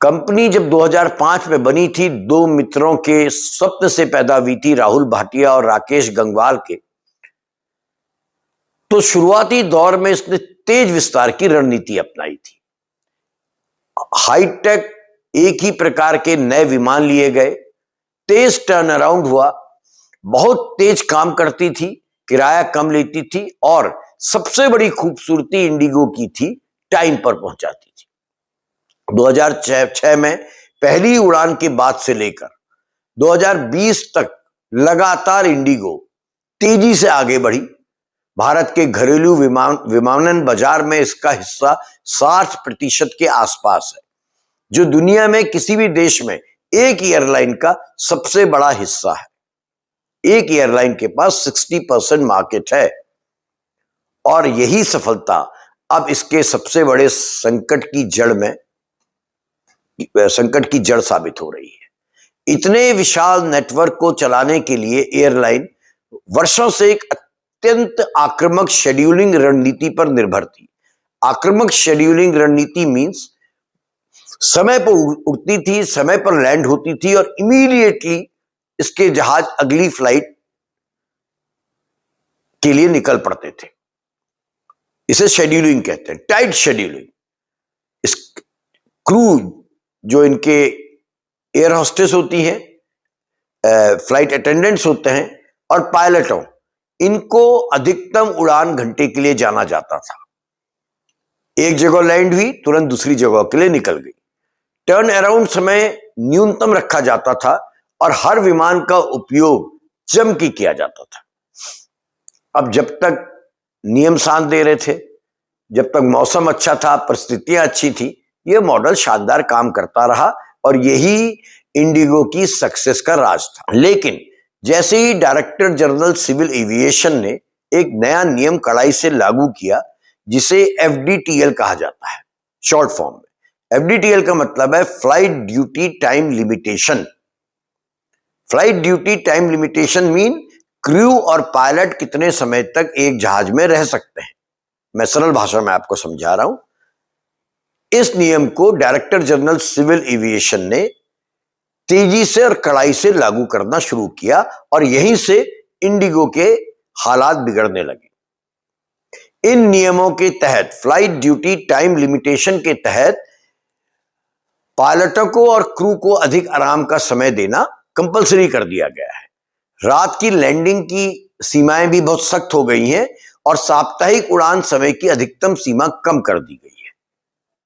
Company जब 2005 में बनी थी, दो मित्रों के स्वप्न से पैदा हुई थी, राहुल भाटिया और राकेश गंगवाल के। तो शुरुआती दौर में इसने तेज विस्तार की रणनीति अपनाई थी। हाईटेक एक ही प्रकार के नए विमान लिए गए, तेज टर्न अराउंड हुआ, बहुत तेज काम करती थी, किराया कम लेती थी और सबसे बड़ी खूबसूरती इंडिगो की थी, टाइम पर पहुंचाती थी। 2006 में पहली उड़ान के बाद से लेकर 2020 तक लगातार इंडिगो तेजी से आगे बढ़ी। भारत के घरेलू विमानन बाजार में इसका हिस्सा 60% के आसपास है, जो दुनिया में किसी भी देश में एक एयरलाइन का सबसे बड़ा हिस्सा है। एक एयरलाइन के पास 60% मार्केट है और यही सफलता अब इसके सबसे बड़े संकट की जड़ साबित हो रही है। इतने विशाल नेटवर्क को चलाने के लिए एयरलाइन वर्षों से एक अत्यंत आक्रामक शेड्यूलिंग रणनीति पर निर्भर थी। आक्रामक शेड्यूलिंग रणनीति मींस समय पर उड़ती थी, समय पर लैंड होती थी और इमीडिएटली इसके जहाज अगली फ्लाइट के लिए निकल पड़ते थे। इसे शेड्यूलिंग कहते हैं, टाइट शेड्यूलिंग। इस क्रू जो इनके एयर होस्टेस होती हैं, फ्लाइट अटेंडेंट्स होते हैं और पायलटों, इनको अधिकतम उड़ान घंटे के लिए जाना जाता था। एक जगह लैंड हुई, तुरंत दूसरी जगह के लिए निकल गई। टर्न अराउंड समय न्यूनतम रखा जाता था और हर विमान का उपयोग जम के किया जाता था। अब जब तक नियम साथ दे रहे थे, जब तक मौसम अच्छा था, परिस्थितियां अच्छी थी, यह मॉडल शानदार काम करता रहा और यही इंडिगो की सक्सेस का राज था। लेकिन जैसे ही डायरेक्टर जनरल सिविल एविएशन ने एक नया नियम कड़ाई से लागू किया, जिसे FDTL कहा जाता है शॉर्ट फॉर्म में। FDTL का मतलब है flight duty time limitation. Flight duty time limitation mean crew और पायलट कितने समय तक एक जहाज में रह सकते हैं। मैं सरल भाषा में आपको समझा रहा हूं। इस नियम को डायरेक्टर जनरल सिविल एविएशन ने तेजी से और कड़ाई से लागू करना शुरू किया और यहीं से इंडिगो के हालात बिगड़ने लगे। इन नियमों के तहत, फ्लाइट ड्यूटी टाइम लिमिटेशन के तहत, पायलटों को और क्रू को अधिक आराम का समय देना कंपलसरी कर दिया गया है। रात की लैंडिंग की सीमाएं भी बहुत सख्त हो गई हैं और साप्ताहिक उड़ान समय की अधिकतम सीमा कम कर दी गई।